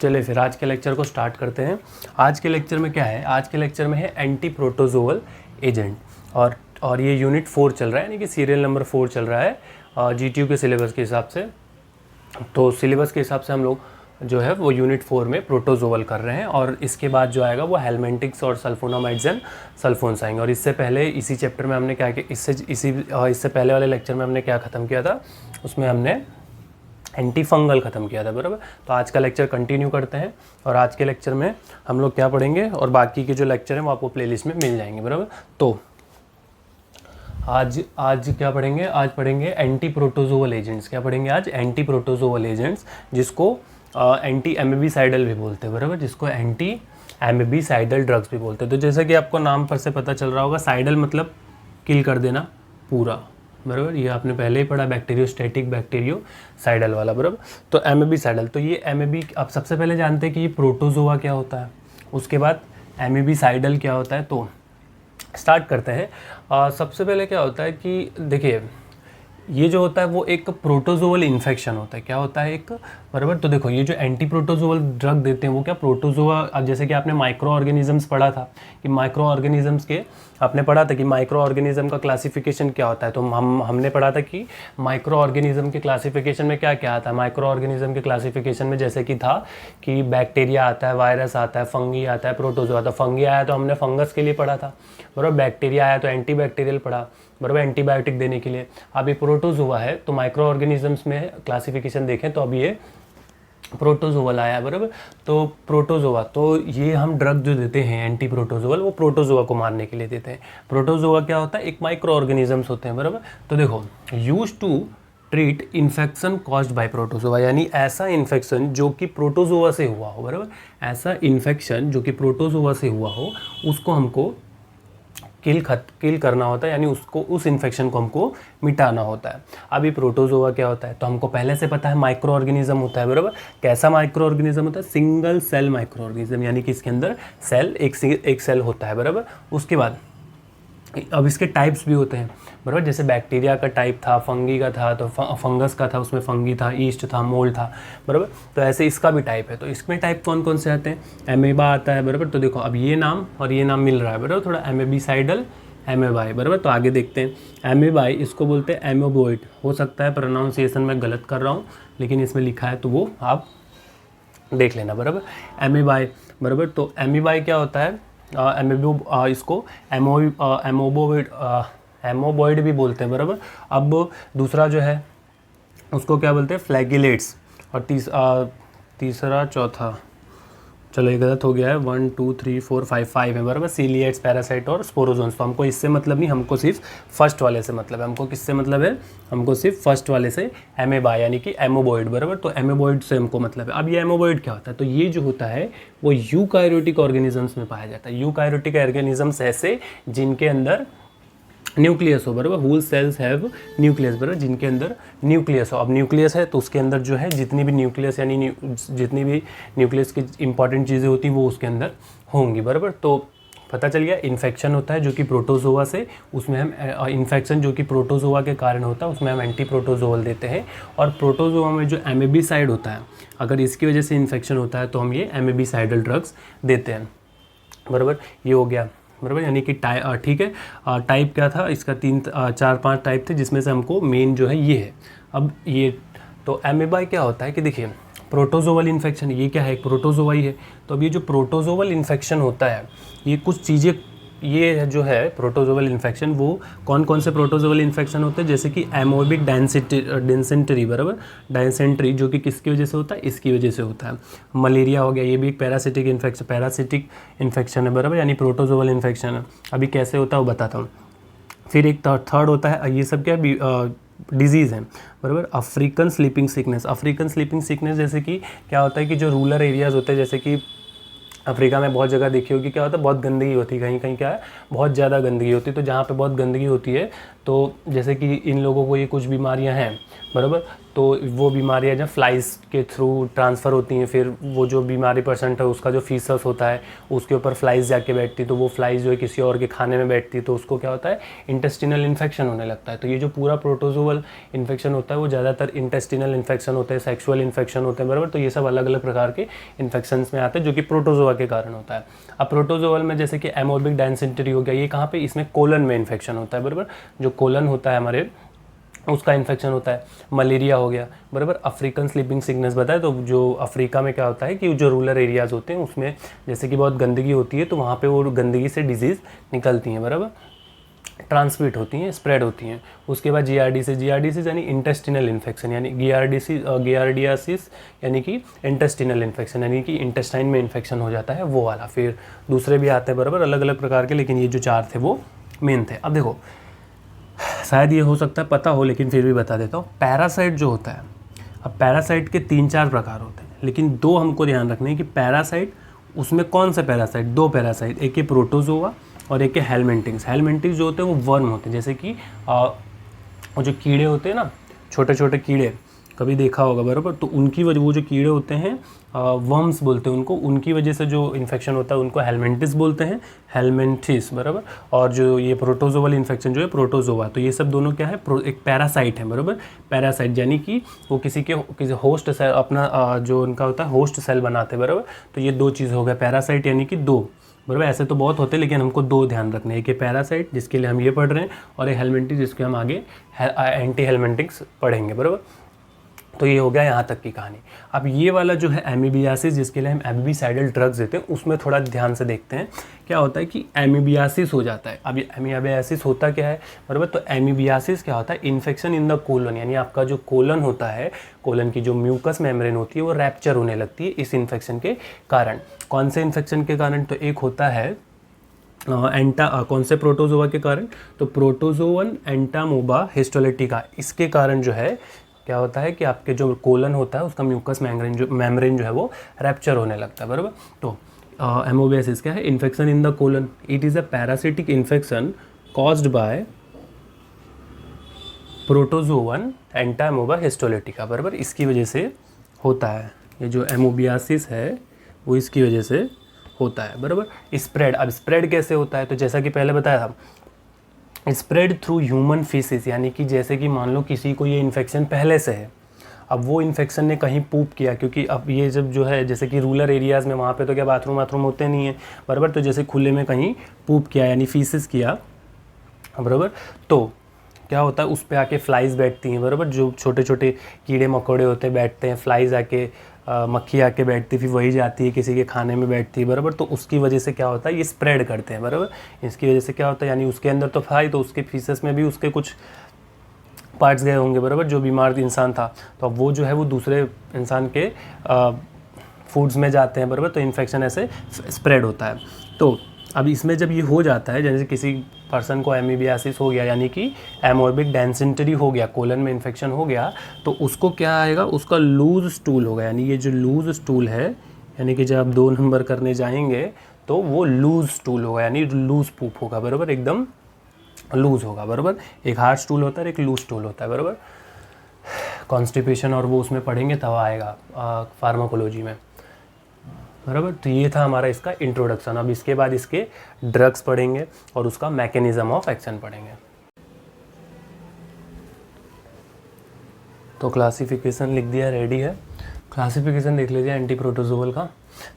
चलिए फिर आज के लेक्चर को स्टार्ट करते हैं। आज के लेक्चर में क्या है, आज के लेक्चर में है एंटी प्रोटोजोअल एजेंट और ये यूनिट 4 चल रहा है, यानी कि सीरियल नंबर 4 चल रहा है जीटीयू के सिलेबस के हिसाब से। तो सिलेबस के हिसाब से हम लोग जो है वो यूनिट 4 में प्रोटोजोअल कर रहे हैं और इसके बाद जो आएगा वो हेलमेंटिक्स और सल्फोनामाइड्स एंड सल्फोन्स आएंगे। और इससे पहले इसी चैप्टर में हमने क्या किया, इससे पहले वाले लेक्चर में हमने क्या ख़त्म किया था, उसमें हमने एंटी फंगल ख़त्म किया था, बराबर। तो आज का लेक्चर कंटिन्यू करते हैं और आज के लेक्चर में हम लोग क्या पढ़ेंगे और बाकी के जो लेक्चर हैं वो आपको प्लेलिस्ट में मिल जाएंगे, बराबर। तो आज क्या पढ़ेंगे, आज पढ़ेंगे एंटी प्रोटोजोअल एजेंट्स। क्या पढ़ेंगे आज? एंटी प्रोटोजोअल एजेंट्स, जिसको एंटी एमिबिसाइडल भी बोलते हैं, बराबर, जिसको एंटी एमिबिसाइडल ड्रग्स भी बोलते हैं। तो जैसा कि आपको नाम पर से पता चल रहा होगा, साइडल मतलब किल कर देना पूरा, बराबर। ये आपने पहले ही पढ़ा, बैक्टीरियोस्टैटिक बैक्टीरियोसाइडल वाला, बराबर। तो एमिबिसाइडल, तो ये एमिबी, आप सबसे पहले जानते हैं कि ये प्रोटोजोआ क्या होता है, उसके बाद एमिबिसाइडल क्या होता है। तो स्टार्ट करते हैं। सबसे पहले क्या होता है कि देखिए, ये जो होता है वो एक प्रोटोजोअल इन्फेक्शन होता है। क्या होता है? एक, बराबर। तो देखो, ये जो एंटी प्रोटोजोअल ड्रग देते हैं वो क्या प्रोटोजोआ, अब जैसे कि आपने माइक्रो ऑर्गेनिजम्स पढ़ा था कि माइक्रो ऑर्गेनिजम्स के, आपने पढ़ा था कि माइक्रो ऑर्गेनिज्म का क्लासिफिकेशन क्या होता है। तो हमने पढ़ा था कि माइक्रो ऑर्गेनिज्म के क्लासिफिकेशन में क्या क्या आता है। माइक्रो ऑर्गेनिज्म के क्लासिफिकेशन में जैसे कि था कि बैक्टीरिया आता है, वायरस आता है, फंगी आता है, प्रोटोजोआ। तो फंगी आया तो हमने फंगस के लिए पढ़ा था, बराबर। बैक्टीरिया आया तो एंटीबैक्टीरियल पढ़ा, बराबर, एंटीबायोटिक देने के लिए। अब ये प्रोटोजोआ है, तो माइक्रो ऑर्गेनिजम्स में क्लासिफिकेशन देखें तो अब ये प्रोटोजोअल आया, बराबर। तो प्रोटोजोआ, तो ये हम ड्रग जो देते हैं एंटी प्रोटोजोअल, वो प्रोटोजोआ को मारने के लिए देते हैं। प्रोटोजोआ क्या होता है? एक माइक्रो ऑर्गेनिजम्स होते हैं, बराबर। तो देखो, use to treat infection caused by protozoa, यानी ऐसा इन्फेक्शन जो कि प्रोटोजोआ से हुआ हो, बराबर। ऐसा इन्फेक्शन जो कि प्रोटोजोआ से हुआ हो, उसको हमको किल करना होता है, यानी उसको, उस इन्फेक्शन को हमको मिटाना होता है। अभी प्रोटोजोआ क्या होता है तो हमको पहले से पता है, माइक्रो ऑर्गेनिज्म होता है, बराबर। कैसा माइक्रो ऑर्गेनिज्म होता है? सिंगल सेल माइक्रो ऑर्गेनिज्म, यानी कि इसके अंदर सेल एक सेल होता है, बराबर। उसके बाद अब इसके टाइप्स भी होते हैं, बराबर। जैसे बैक्टीरिया का टाइप था, फंगी का था, तो फंगस का था, उसमें फंगी था, ईस्ट था, मोल्ड था, बराबर। तो ऐसे इसका भी टाइप है। तो इसमें टाइप कौन कौन से आते हैं? एमेबा आता है, बराबर। तो देखो, अब ये नाम और ये नाम मिल रहा है, बराबर, थोड़ा एमेबिसाइडल, एमेबाई, बराबर। तो आगे देखते हैं। एमेबाई, इसको बोलते हैं एमोबोइड। हो सकता है प्रोनाउंसिएशन में गलत कर रहा हूँ, लेकिन इसमें लिखा है तो वो आप देख लेना, बराबर। एमेबाई, बराबर। तो एमेबाई क्या होता है? इसको एमोबोइड भी बोलते हैं, बराबर। अब दूसरा जो है उसको क्या बोलते हैं? फ्लैगिलेट्स। और तीसरा, चौथा, चलो ये गलत हो गया है, 1 2 3 4 5 है, बराबर। सीलिएट्स, पैरासाइट और स्पोरोजोन्स। तो हमको इससे मतलब नहीं, हमको सिर्फ फर्स्ट वाले से मतलब है। हमको किससे मतलब है? हमको सिर्फ फर्स्ट वाले से, एमेबा, यानी कि एमोबोइड, बराबर। तो एमोबोइड से हमको मतलब है। अब ये एमोबोइड क्या होता है? तो ये जो होता है वो यूकारियोटिक ऑर्गेनिजम्स में पाया जाता है। यूकारियोटिक ऑर्गेनिजम्स ऐसे जिनके अंदर न्यूक्लियस हो, बराबर। होल सेल्स हैव न्यूक्लियस, बराबर, जिनके अंदर न्यूक्लियस हो। अब न्यूक्लियस है तो उसके अंदर जो है जितनी भी न्यूक्लियस, यानी जितनी भी न्यूक्लियस की इंपॉर्टेंट चीज़ें होती हैं वो उसके अंदर होंगी, बराबर। तो पता चल गया, इन्फेक्शन होता है जो कि प्रोटोजोआ से, उसमें हम इन्फेक्शन जो कि प्रोटोजोआ के कारण होता है उसमें हम एंटी प्रोटोजोअल देते हैं। और प्रोटोजोआ में जो एमेबिसाइड होता है, अगर इसकी वजह से इन्फेक्शन होता है तो हम ये एमेबिसाइडल ड्रग्स देते हैं, बराबर। ये हो गया, बराबर, यानी कि ठीक है। टाइप क्या था इसका? 4-5 टाइप थे, जिसमें से हमको मेन जो है ये है। अब ये तो एमेबाई क्या होता है कि देखिए, प्रोटोजोअल इन्फेक्शन, ये क्या है? प्रोटोजोआ ही है। तो अब ये जो प्रोटोजोअल इन्फेक्शन होता है, ये कुछ चीज़ें, ये जो है प्रोटोजोअल इन्फेक्शन, वो कौन कौन से प्रोटोजोअल इन्फेक्शन होते हैं? जैसे कि एमोबिक डेंसेंट्री, बराबर, डायसेंट्री, जो कि किसकी वजह से होता है? इसकी वजह से होता है। मलेरिया हो गया, ये भी एक पैरासिटिक इन्फेक्शन है, बराबर, यानी प्रोटोजोअल इन्फेक्शन है। अभी कैसे होता है वो बताता हूँ। फिर एक थर्ड होता है, ये सब क्या डिजीज़ है, बराबर। African sleeping sickness. African sleeping sickness जैसे कि क्या होता है कि जो रूरल एरियाज़ होते हैं, जैसे कि अफ्रीका में बहुत जगह देखी होगी, क्या होता है? बहुत गंदगी होती है, कहीं कहीं क्या है, बहुत ज़्यादा गंदगी होती है। तो जहाँ पे बहुत गंदगी होती है, तो जैसे कि इन लोगों को ये कुछ बीमारियाँ हैं, बराबर, तो वो बीमारियाँ जब फ्लाइज के थ्रू ट्रांसफ़र होती हैं, फिर वो जो बीमारी पर्सेंट है उसका जो फीसस होता है उसके ऊपर फ्लाइज जाके बैठती, तो वो फ्लाइज जो है किसी और के खाने में बैठती, तो उसको क्या होता है, इंटेस्टिनल इन्फेक्शन होने लगता है। तो ये जो पूरा प्रोटोजोअल इन्फेक्शन होता है वो ज़्यादातर इंटेस्टिनल इन्फेक्शन होते हैं, सेक्सुअल इन्फेक्शन होते हैं, बराबर। तो ये सब अलग अलग प्रकार के इन्फेक्शन में आते हैं जो कि प्रोटोजोआ के कारण होता है। अब प्रोटोजोअल में जैसे कि एमोर्बिक डायसेंटरी हो गया, ये कहाँ पे, इसमें कोलन में इन्फेक्शन होता है, बराबर। जो कोलन होता है हमारे उसका इन्फेक्शन होता है। मलेरिया हो गया, बराबर। अफ्रीकन स्लीपिंग सिकनेस बताए, तो जो अफ्रीका में क्या होता है कि जो रूरल एरियाज़ होते हैं उसमें जैसे कि बहुत गंदगी होती है, तो वहाँ पे वो गंदगी से डिजीज़ निकलती हैं, बराबर, ट्रांसमिट होती हैं, स्प्रेड होती हैं। उसके बाद जीआरडीसी यानी इंटेस्टिनल इन्फेक्शन, यानी गियार्डियासिस यानी कि इंटेस्टिनल इन्फेक्शन, यानी कि इंटेस्टाइन में इन्फेक्शन हो जाता है, वो वाला। फिर दूसरे भी आते हैं, बराबर, अलग अलग प्रकार के, लेकिन ये जो 4 थे वो मेन थे। अब देखो, शायद ये हो सकता है पता हो, लेकिन फिर भी बता देता हूँ। पैरासाइट जो होता है, अब पैरासाइट के 3-4 प्रकार होते हैं, लेकिन 2 हमको ध्यान रखना है कि पैरासाइट, उसमें कौन से पैरासाइट, 2 पैरासाइट, एक है प्रोटोजोआ और एक है हेलमिंथिस। हेलमिंथिस जो होते हैं वो वर्म होते हैं, जैसे कि वो जो कीड़े होते हैं ना, छोटे छोटे कीड़े, कभी देखा होगा, बराबर। तो उनकी वजह, वो जो कीड़े होते हैं वर्म्स बोलते हैं उनको, उनकी वजह से जो इन्फेक्शन होता है उनको हेलमिंथिस बोलते हैं, हेलमिंथिस, बराबर। और जो ये प्रोटोजोअल इन्फेक्शन जो है प्रोटोजोआ, तो ये सब दोनों क्या है, एक पैरासाइट है, बराबर। पैरासाइट यानी कि वो किसी होस्ट सेल, अपना जो उनका होता है होस्ट सेल बनाते हैं, बराबर। तो ये 2 चीज़ हो गया, पैरासाइट यानी कि 2, बराबर। ऐसे तो बहुत होते हैं, लेकिन हमको 2 ध्यान रखने हैं, एक पैरासाइट जिसके लिए हम ये पढ़ रहे हैं, और एक हेलमिंथिस जिसके हम आगे एंटी हेलमिंथिस पढ़ेंगे, बराबर। तो ये हो गया यहाँ तक की कहानी। अब ये वाला जो है एमीबियासिस, जिसके लिए हम एमीबीसाइडल ड्रग्स देते हैं, उसमें थोड़ा ध्यान से देखते हैं क्या होता है कि एमीबियासिस हो जाता है। अब ये एमीबियासिस होता क्या है, बराबर। तो एमीबियासिस क्या होता है, इन्फेक्शन इन द कोलन, यानी आपका जो कोलन होता है, कोलन की जो म्यूकस मेम्ब्रेन होती है वो रैप्चर होने लगती है इस इन्फेक्शन के कारण। कौन से इन्फेक्शन के कारण, तो एक होता है कौन से प्रोटोजोआ के कारण, तो प्रोटोजोवन एंटामोबा हिस्टोलिटिका, इसके कारण जो है क्या होता है कि आपके जो कोलन होता है उसका म्यूकस मेम्ब्रेन जो है वो रैप्चर होने लगता है, बराबर। तो एमोबियासिस क्या है, infection in the colon, it is a parasitic infection caused by protozoan Entamoeba histolytica, बराबर। इसकी वजह से होता है, ये जो एमोबियासिस है वो इसकी वजह से होता है, बराबर। स्प्रेड, अब स्प्रेड कैसे होता है, तो जैसा कि पहले बताया था, स्प्रेड थ्रू ह्यूमन फीसिस, यानी कि जैसे कि मान लो किसी को ये इन्फेक्शन पहले से है, अब वो इन्फेक्शन ने कहीं पूप किया, क्योंकि अब ये जब जो है जैसे कि रूरल एरियाज़ में वहाँ पे तो क्या बाथरूम होते नहीं हैं, बराबर। तो जैसे खुले में कहीं पूप किया यानी फीसिस किया, बराबर, तो क्या होता है उस पर आके फ्लाइज बैठती हैं, बराबर। जो छोटे छोटे कीड़े मकोड़े होते हैं बैठते हैं, फ्लाइज आके मक्खी आके बैठती, फिर वही जाती है किसी के खाने में बैठती है, बराबर। तो उसकी वजह से क्या होता है, ये स्प्रेड करते हैं, बराबर। इसकी वजह से क्या होता है, यानी उसके अंदर तो था ही, तो उसके फीसस में भी उसके कुछ पार्ट्स गए होंगे, बराबर, जो बीमार इंसान था, तो अब वो जो है वो दूसरे इंसान के फूड्स में जाते हैं, बराबर। तो इन्फेक्शन ऐसे स्प्रेड होता है। तो अब इसमें जब ये हो जाता है, जैसे किसी पर्सन को एमीबियासिस हो गया, यानी कि एमोर्बिक डायसेंटरी हो गया, कोलन में इन्फेक्शन हो गया, तो उसको क्या आएगा, उसका लूज स्टूल होगा, यानी ये जो लूज स्टूल है, यानी कि जब आप 2 नंबर करने जाएंगे तो वो लूज स्टूल होगा, यानी लूज पूप होगा, बराबर, एकदम लूज होगा, बराबर। एक हार्ड स्टूल होता है, एक लूज स्टूल होता है, बराबर। कॉन्स्टिपेशन और वो उसमें पढ़ेंगे तब आएगा फार्माकोलॉजी में, बराबर। तो ये था हमारा इसका इंट्रोडक्शन। अब इसके बाद इसके ड्रग्स पढ़ेंगे और उसका मैकेनिज्म ऑफ एक्शन पढ़ेंगे। तो क्लासिफिकेशन लिख दिया, रेडी है। क्लासिफिकेशन देख लीजिए एंटी प्रोटोजोअल का।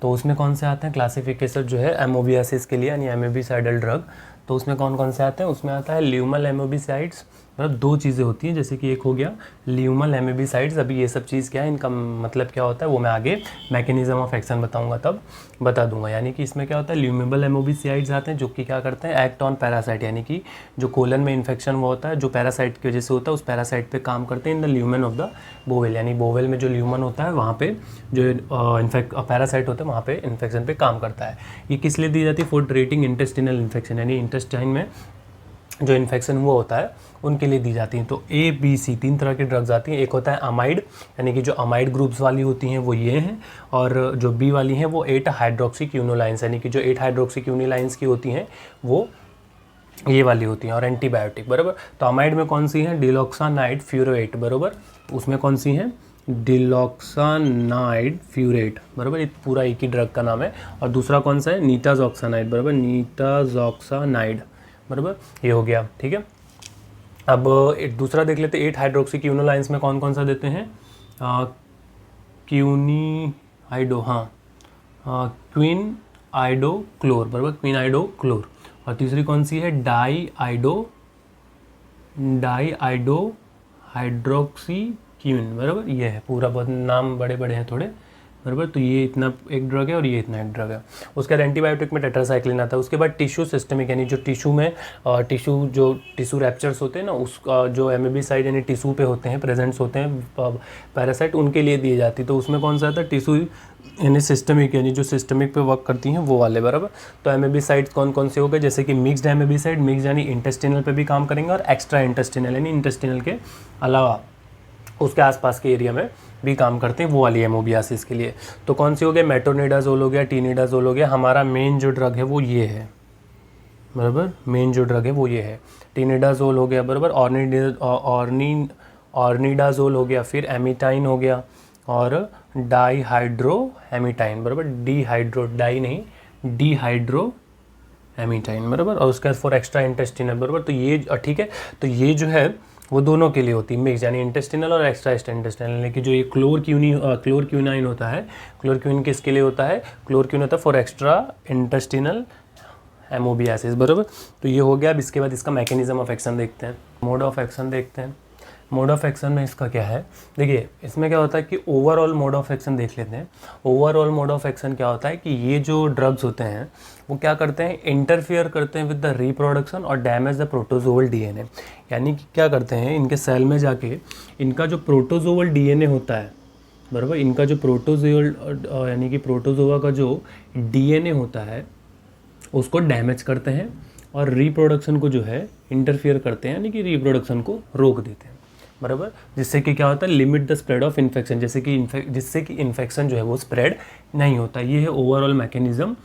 तो उसमें कौन से आते हैं क्लासिफिकेशन जो है एमोबियासिस के लिए, यानी एमोबिसाइडल ड्रग, तो उसमें कौन कौन से आते हैं, उसमें आता है ल्यूमल एमोबिसाइड्स, मतलब 2 चीज़ें होती हैं, जैसे कि एक हो गया ल्यूमल एमोबिसाइड्स। अभी ये सब चीज़ क्या है, इनका मतलब क्या होता है वो मैं आगे मैकेनिज्म ऑफ एक्शन बताऊंगा तब बता दूंगा। यानी कि इसमें क्या होता है, ल्यूमेबल एमोबिसाइड्स आते हैं जो कि क्या करते हैं, एक्ट ऑन पैरासाइट, यानी कि जो कोलन में इन्फेक्शन वो होता है जो पैरासाइट की वजह से होता है, उस पैरासाइट पे काम करते हैं in the lumen of the bowel, यानी बोवेल में जो ल्यूमन होता है वहाँ पे जो पैरासाइट होता है वहाँ पे इन्फेक्शन पे काम करता है। ये किस लिए दी जाती है, फॉर ट्रीटिंग इंटेस्टिनल इन्फेक्शन, यानी इंटेस्टाइन में जो इन्फेक्शन हुआ होता है उनके लिए दी जाती हैं। तो ABC 3 तरह की ड्रग्स आती हैं। एक होता है अमाइड, यानी कि जो अमाइड ग्रुप्स वाली होती हैं वो ये हैं, और जो B वाली हैं वो 8 हाइड्रोक्सीक्यूनोलाइंस, यानी कि जो 8 हाइड्रोक्सीक्यूनोलाइंस की होती हैं वो ये वाली होती हैं, और एंटीबायोटिक, बराबर। तो अमाइड में कौन सी है, डिलॉक्सानाइड फ्यूरोएट, बराबर, उसमें कौन सी हैं, डिलॉक्सानाइड फ्यूरेट, बराबर, ये पूरा एक ही ड्रग का नाम है। और दूसरा कौन सा है, नीटाजॉक्सानाइड, बराबर, नीटाजॉक्सानाइड, बराबर, ये हो गया, ठीक है। अब एक दूसरा देख लेते हैं, 8 हाइड्रोक्सी क्यूनोलाइंस में कौन कौन सा देते हैं, क्यूनी आइडो, हाँ, क्वीन आइडो क्लोर, बराबर, क्वीन आइडो क्लोर। और तीसरी कौन सी है, डाई आइडो हाइड्रोक्सी क्यून, बराबर, ये है पूरा, बहुत नाम बड़े बड़े हैं थोड़े, बराबर। तो ये इतना एक ड्रग है और ये इतना एक ड्रग है। उसके बाद एंटीबायोटिक में टेट्रासाइक्लिन आता है। उसके बाद टिश्यू सिस्टमिक, यानी जो टिश्यू में टिश्यू रैप्चर्स होते हैं ना, उसका जो एमएबी साइड यानी टिश्यू पे होते हैं, प्रेजेंट्स होते हैं पैरासाइट, उनके लिए दी जाती है। तो उसमें कौन सा आता है, टिश्यू यानी सिस्टमिक, यानी जो सिस्टमिक पे वर्क करती हैं वो वाले, बराबर। तो एमएबी साइड कौन कौन से हो गए, जैसे कि मिक्स्ड एमएबी साइड, मिक्स यानी इंटेस्टिनल पे भी काम करेंगे और एक्स्ट्रा इंटेस्टिनल यानी इंटेस्टिनल के अलावा उसके आसपास के एरिया में भी काम करते हैं, वो वाली एमोबियासिस के लिए। तो कौन सी हो गया, मेट्रोनिडाजोल हो गया, टीनिडाजोल हो गया। हमारा मेन जो ड्रग है वो ये है, बराबर, मेन जो ड्रग है वो ये है, टीनिडाजोल हो गया, बराबर, ऑर्निडाजोल हो गया, फिर एमिटाइन हो गया और डाईहाइड्रोएमिटाइन, बराबर, डाई नहीं, डीहाइड्रो एमिटाइन, बराबर। और उसके बाद फॉर एक्स्ट्रा इंटेस्टिनल, बराबर। तो ये ठीक है, तो ये जो है वो दोनों के लिए होती है, मिक्स यानी इंटेस्टिनल और एक्स्ट्रा इंटेस्टिनल। लेकिन जो ये क्लोरक्यूनाइन होता है, क्लोरक्यून किसके लिए होता है, क्लोरक्यून होता है फॉर एक्स्ट्रा इंटेस्टिनल एमोबियासिस, बराबर। तो ये हो गया। अब इसके बाद इसका मैकेनिज्म ऑफ एक्शन देखते हैं, मोड ऑफ एक्शन देखते हैं। मोड ऑफ एक्शन में इसका क्या है, देखिए इसमें क्या होता है कि ओवरऑल मोड ऑफ एक्शन देख लेते हैं। ओवरऑल मोड ऑफ एक्शन क्या होता है कि ये जो ड्रग्स होते हैं वो क्या करते हैं, इंटरफियर करते हैं विद द रिप्रोडक्शन और डैमेज द प्रोटोजोअल डीएनए। यानी कि क्या करते हैं, इनके सेल में जाके इनका जो प्रोटोजोअल डीएनए होता है, बराबर, इनका जो प्रोटोजोअल यानी कि प्रोटोजोआ का जो डीएनए होता है उसको डैमेज करते हैं और रिप्रोडक्शन को जो है इंटरफियर करते हैं, यानी कि रिप्रोडक्शन को रोक देते हैं, बराबर। जिससे कि क्या होता है, limit the spread of infection, जिससे कि इन्फेक्शन जो है वो स्प्रेड नहीं होता। ये है ओवरऑल मैकेनिज्म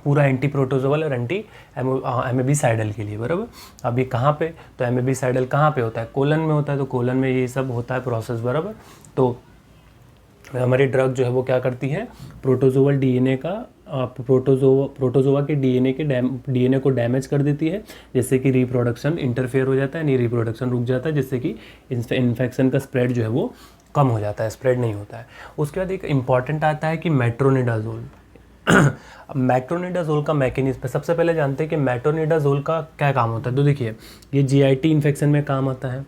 पूरा एंटी प्रोटोजोअल और एंटी एमएबीसाइडल के लिए, बराबर। अभी कहाँ पे, तो एमएबीसाइडल कहाँ पे होता है, कोलन में होता है, तो कोलन में ये सब होता है प्रोसेस, बराबर। तो हमारी ड्रग जो है वो क्या करती है, प्रोटोजोअल डीएनए का प्रोटोजोआ के डीएनए को डैमेज कर देती है, जिससे कि रिप्रोडक्शन इंटरफेयर हो जाता है, नहीं रिप्रोडक्शन रुक जाता है, जिससे कि इन्फेक्शन का स्प्रेड जो है वो कम हो जाता है, स्प्रेड नहीं होता है। उसके बाद एक इम्पॉर्टेंट आता है कि मेट्रोनिडाजोल। मेट्रोनिडाजोल का मैकेनिज्म सबसे पहले जानते हैं कि मेट्रोनिडाजोल का क्या काम होता है। तो देखिए ये जीआईटी इन्फेक्शन में काम आता है,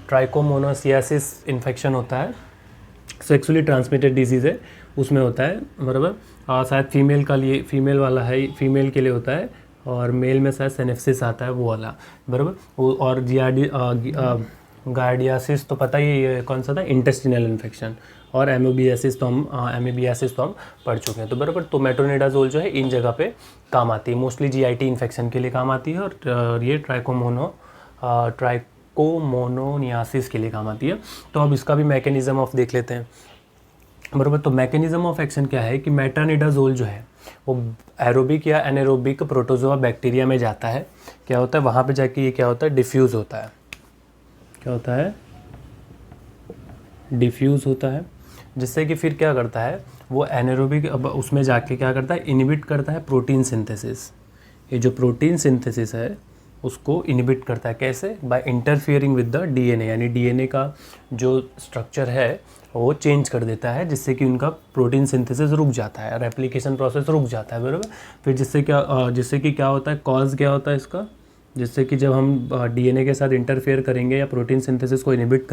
ट्राइकोमोनासियासिस इन्फेक्शन होता है, सेक्सुअली ट्रांसमिटेड डिजीज़ है, उसमें होता है, बराबर। शायद फीमेल वाला है, फीमेल के लिए होता है, और मेल में शायद सेनेप्सिस आता है वो वाला, बराबर। और गार्डियासिस तो पता ही है कौन सा था, इंटेस्टिनल इन्फेक्शन। और एमोबियासिस तो हम पढ़ चुके हैं, तो बराबर। तो मेट्रोनिडाजोल जो है इन जगह पे काम आती है, मोस्टली जीआईटी इन्फेक्शन के लिए काम आती है, और ये ट्राइकोमोनोनियासिस के लिए काम आती है। तो अब इसका भी मैकेनिज्म ऑफ देख लेते हैं, बराबर। तो मैकेनिज्म ऑफ एक्शन क्या है कि मेट्रोनिडाजोल जो है वो एरोबिक या एनारोबिक प्रोटोजोआ बैक्टीरिया में जाता है, क्या होता है वहाँ पे जाके ये क्या होता है, डिफ्यूज़ होता है, क्या होता है, डिफ्यूज़ होता है, जिससे कि फिर क्या करता है वो एनारोबिक, अब उसमें जाके क्या करता है, इनहिबिट करता है प्रोटीन सिंथेसिस। ये जो प्रोटीन सिंथेसिस है उसको इनहिबिट करता है, कैसे, by interfering with the DNA, यानी डीएनए का जो स्ट्रक्चर है वो चेंज कर देता है, जिससे कि उनका प्रोटीन सिंथेसिस रुक जाता है, रेप्लिकेशन प्रोसेस रुक जाता है, बराबर। फिर जिससे कि क्या होता है, कॉज क्या होता है इसका, जिससे कि जब हम डीएनए के साथ इंटरफेयर करेंगे या प्रोटीन सिंथेसिस को इनहिबिट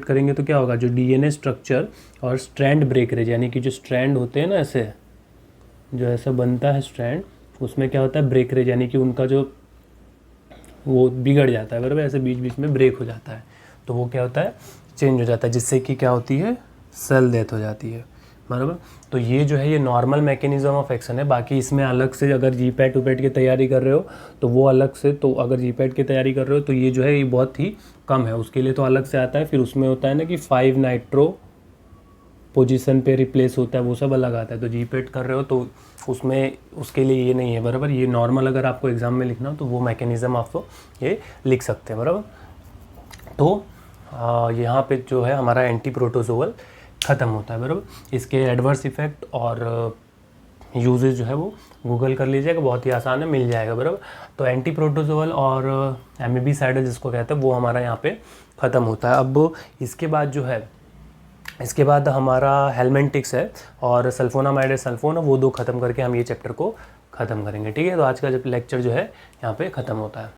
करेंगे तो क्या होगा, जो डीएनए स्ट्रक्चर और स्ट्रैंड ब्रेकरेज, यानी कि जो स्ट्रैंड होते हैं ना, ऐसे जो ऐसा बनता है स्ट्रैंड, उसमें क्या होता है, ब्रेकरेज, यानी कि उनका जो वो बिगड़ जाता है, बराबर, ऐसे बीच बीच में ब्रेक हो जाता है, तो वो क्या होता है, चेंज हो जाता है, जिससे कि क्या होती है, सेल डेथ हो जाती है, बराबर। तो ये जो है ये नॉर्मल मैकेनिज्म ऑफ एक्शन है। बाकी इसमें अलग से अगर जीपैट की तैयारी कर रहे हो तो वो अलग से, तो अगर जीपैट की तैयारी कर रहे हो तो ये जो है ये बहुत ही कम है, उसके लिए तो अलग से आता है। फिर उसमें होता है ना कि 5 नाइट्रो पोजीशन पे रिप्लेस होता है वो सब अलग आता है। तो जीपेट कर रहे हो तो उसमें उसके लिए ये नहीं है बराबर। ये नॉर्मल अगर आपको एग्ज़ाम में लिखना हो तो वो मैकेनिज़्म आप ये लिख सकते हैं बराबर। तो यहाँ पे जो है हमारा एंटी प्रोटोजोअल ख़त्म होता है बराबर। इसके एडवर्स इफ़ेक्ट और यूजेज जो है वो गूगल कर लीजिएगा, बहुत ही आसान है, मिल जाएगा बराबर। तो एंटी प्रोटोजोअल और एमिबिसाइडल जिसको कहते हैं वो हमारा यहाँ पे ख़त्म होता है। अब इसके बाद जो है, इसके बाद हमारा हेलमेंटिक्स है और सल्फोनामाइड सल्फोन, वो दो ख़त्म करके हम ये चैप्टर को ख़त्म करेंगे। ठीक है, तो आज का जब लेक्चर जो है यहाँ पे ख़त्म होता है।